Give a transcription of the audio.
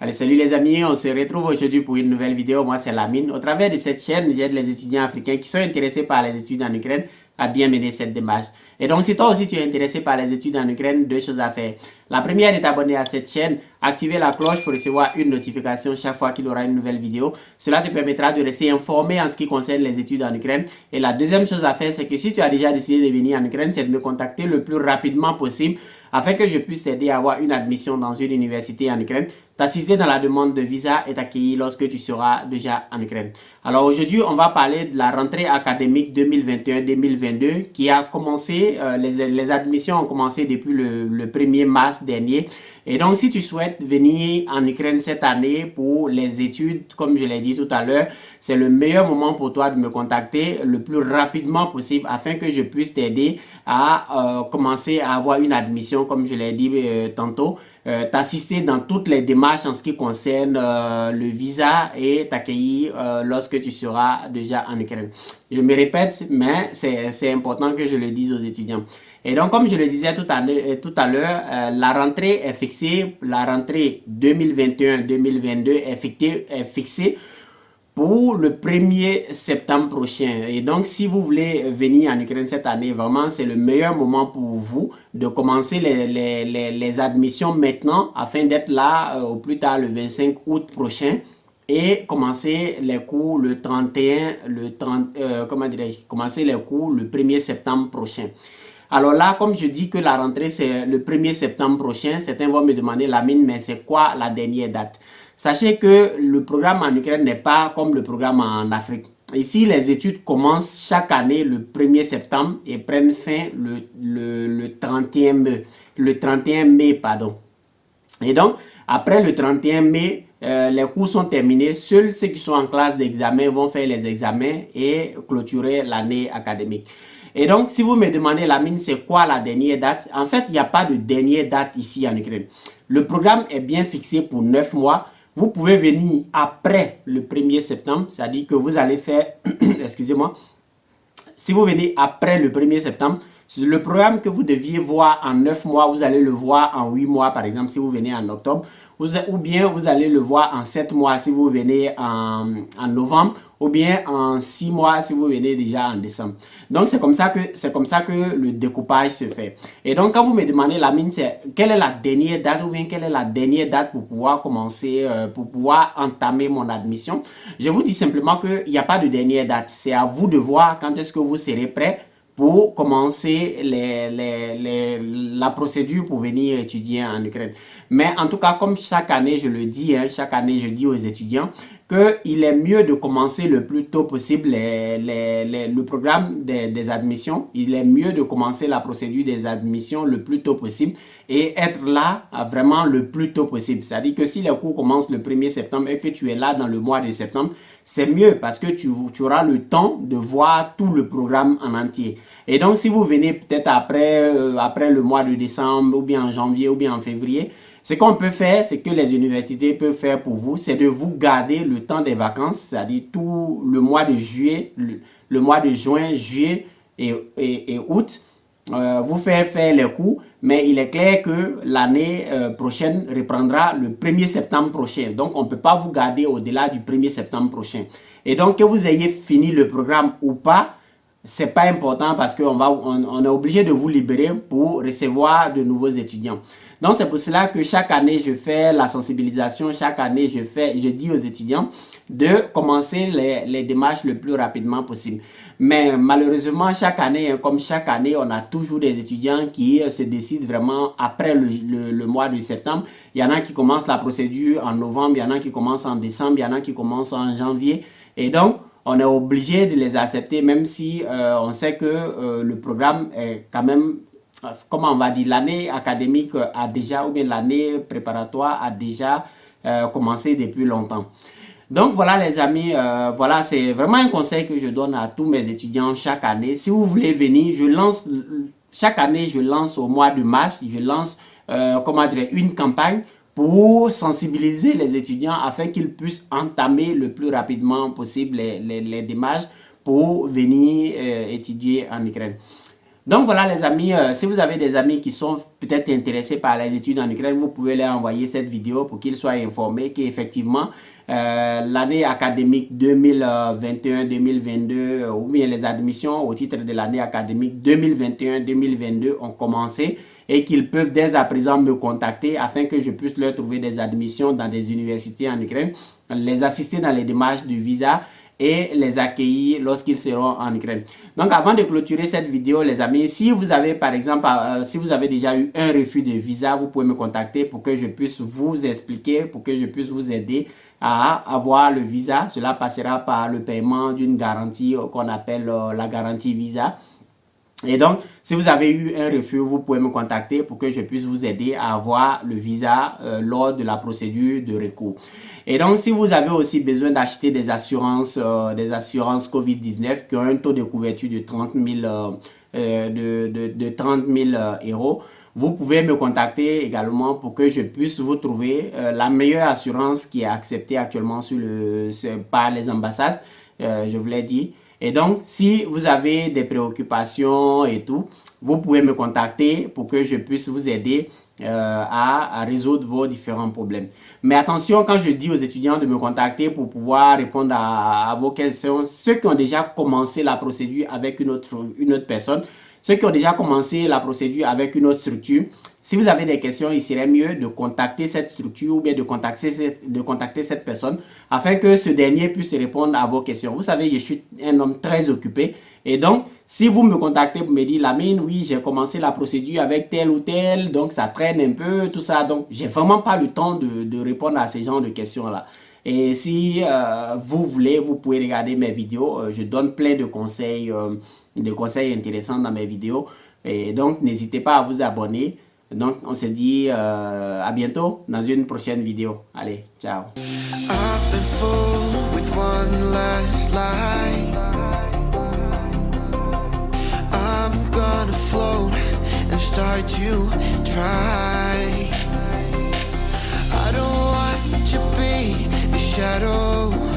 Allez, salut les amis, on se retrouve aujourd'hui pour une nouvelle vidéo. Moi, c'est Lamine. Au travers de cette chaîne, j'aide les étudiants africains qui sont intéressés par les études en Ukraine à bien mener cette démarche. Et donc, si toi aussi tu es intéressé par les études en Ukraine, deux choses à faire. La première est t'abonner à cette chaîne, activer la cloche pour recevoir une notification chaque fois qu'il y aura une nouvelle vidéo. Cela te permettra de rester informé en ce qui concerne les études en Ukraine. Et la deuxième chose à faire, c'est que si tu as déjà décidé de venir en Ukraine, c'est de me contacter le plus rapidement possible afin que je puisse t'aider à avoir une admission dans une université en Ukraine, t'assister dans la demande de visa et t'accueillir lorsque tu seras déjà en Ukraine. Alors aujourd'hui, on va parler de la rentrée académique 2021-2022 qui a commencé, les admissions ont commencé depuis le 1er mars dernier. Et donc, si tu souhaites venir en Ukraine cette année pour les études, comme je l'ai dit tout à l'heure, c'est le meilleur moment pour toi de me contacter le plus rapidement possible afin que je puisse t'aider à commencer à avoir une admission, comme je l'ai dit tantôt, t'assister dans toutes les démarches en ce qui concerne le visa et t'accueillir lorsque tu seras déjà en Ukraine. Je me répète, mais c'est important que je le dise aux étudiants. Et donc, comme je le disais tout à l'heure, la rentrée est fixée, la rentrée 2021-2022 est fixée pour le 1er septembre prochain. Et donc, si vous voulez venir en Ukraine cette année, vraiment, c'est le meilleur moment pour vous de commencer les admissions maintenant afin d'être là au plus tard le 25 août prochain et commencer les cours le 31, commencer les cours le 1er septembre prochain. Alors là, comme je dis que la rentrée, c'est le 1er septembre prochain, certains vont me demander, Lamine, mais c'est quoi la dernière date? Sachez que le programme en Ukraine n'est pas comme le programme en Afrique. Ici, les études commencent chaque année le 1er septembre et prennent fin le 31 mai. Le 31 mai, pardon. Et donc, après le 31 mai, les cours sont terminés. Seuls ceux qui sont en classe d'examen vont faire les examens et clôturer l'année académique. Et donc, si vous me demandez, Lamine, c'est quoi la dernière date? En fait, il n'y a pas de dernière date ici en Ukraine. Le programme est bien fixé pour 9 mois. Vous pouvez venir après le 1er septembre, c'est-à-dire que vous allez faire, excusez-moi, si vous venez après le 1er septembre, le programme que vous deviez voir en 9 mois, vous allez le voir en 8 mois, par exemple, si vous venez en octobre, ou bien vous allez le voir en 7 mois si vous venez en novembre, ou bien en 6 mois si vous venez déjà en décembre. Donc, c'est comme ça que le découpage se fait. Et donc, quand vous me demandez, Lamine, quelle est la dernière date ou bien quelle est la dernière date pour pouvoir commencer, pour pouvoir entamer mon admission, je vous dis simplement qu'il n'y a pas de dernière date. C'est à vous de voir quand est-ce que vous serez prêt pour commencer la procédure pour venir étudier en Ukraine. Mais en tout cas, comme chaque année, je le dis, chaque année, je dis aux étudiants qu'il est mieux de commencer le plus tôt possible le programme des admissions. Il est mieux de commencer la procédure des admissions le plus tôt possible et être là vraiment le plus tôt possible. C'est-à-dire que si les cours commencent le 1er septembre et que tu es là dans le mois de septembre, c'est mieux parce que tu auras le temps de voir tout le programme en entier. Et donc, si vous venez peut-être après le mois de décembre ou bien en janvier ou bien en février, ce qu'on peut faire, c'est que les universités peuvent faire pour vous, c'est de vous garder le temps des vacances, c'est-à-dire tout le mois de juillet, le mois de juin, juillet et août, vous faire les cours, mais il est clair que l'année prochaine reprendra le 1er septembre prochain. Donc, on ne peut pas vous garder au-delà du 1er septembre prochain. Et donc, que vous ayez fini le programme ou pas, c'est pas important parce qu'on est obligé de vous libérer pour recevoir de nouveaux étudiants. Donc, c'est pour cela que chaque année, je fais la sensibilisation. Chaque année, je dis aux étudiants de commencer les démarches le plus rapidement possible. Mais malheureusement, chaque année, comme chaque année, on a toujours des étudiants qui se décident vraiment après le mois de septembre. Il y en a qui commencent la procédure en novembre, il y en a qui commencent en décembre, il y en a qui commencent en janvier. Et donc, on est obligé de les accepter, même si on sait que le programme est quand même, comment on va dire, l'année académique a déjà, ou bien l'année préparatoire a déjà commencé depuis longtemps. Donc voilà les amis, voilà, c'est vraiment un conseil que je donne à tous mes étudiants chaque année. Si vous voulez venir, chaque année je lance au mois de mars, je lance comment dire, une campagne pour sensibiliser les étudiants afin qu'ils puissent entamer le plus rapidement possible les démarches pour venir étudier en Ukraine. Donc voilà les amis, si vous avez des amis qui sont peut-être intéressés par les études en Ukraine, vous pouvez leur envoyer cette vidéo pour qu'ils soient informés qu'effectivement l'année académique 2021-2022 ou bien les admissions au titre de l'année académique 2021-2022 ont commencé et qu'ils peuvent dès à présent me contacter afin que je puisse leur trouver des admissions dans des universités en Ukraine, les assister dans les démarches du visa et les accueillir lorsqu'ils seront en Ukraine. Donc avant de clôturer cette vidéo les amis, si vous avez par exemple, si vous avez déjà eu un refus de visa, vous pouvez me contacter pour que je puisse vous expliquer, pour que je puisse vous aider à avoir le visa. Cela passera par le paiement d'une garantie qu'on appelle la garantie visa. Et donc, si vous avez eu un refus, vous pouvez me contacter pour que je puisse vous aider à avoir le visa lors de la procédure de recours. Et donc, si vous avez aussi besoin d'acheter des assurances COVID-19 qui ont un taux de couverture de 30 000 euros, vous pouvez me contacter également pour que je puisse vous trouver la meilleure assurance qui est acceptée actuellement par les ambassades, je vous l'ai dit. Et donc, si vous avez des préoccupations et tout, vous pouvez me contacter pour que je puisse vous aider à résoudre vos différents problèmes. Mais attention, quand je dis aux étudiants de me contacter pour pouvoir répondre à vos questions, ceux qui ont déjà commencé la procédure avec une autre personne, ceux qui ont déjà commencé la procédure avec une autre structure, si vous avez des questions, il serait mieux de contacter cette structure ou bien de contacter cette personne afin que ce dernier puisse répondre à vos questions. Vous savez, je suis un homme très occupé et donc, si vous me contactez pour me dire, Lamine, oui, j'ai commencé la procédure avec tel ou tel, donc ça traîne un peu, tout ça. Donc, j'ai vraiment pas le temps de répondre à ces genres de questions-là. Et si vous voulez, vous pouvez regarder mes vidéos. Je donne plein de conseils intéressants dans mes vidéos. Et donc, n'hésitez pas à vous abonner. Donc, on se dit à bientôt dans une prochaine vidéo. Allez, ciao. Shadow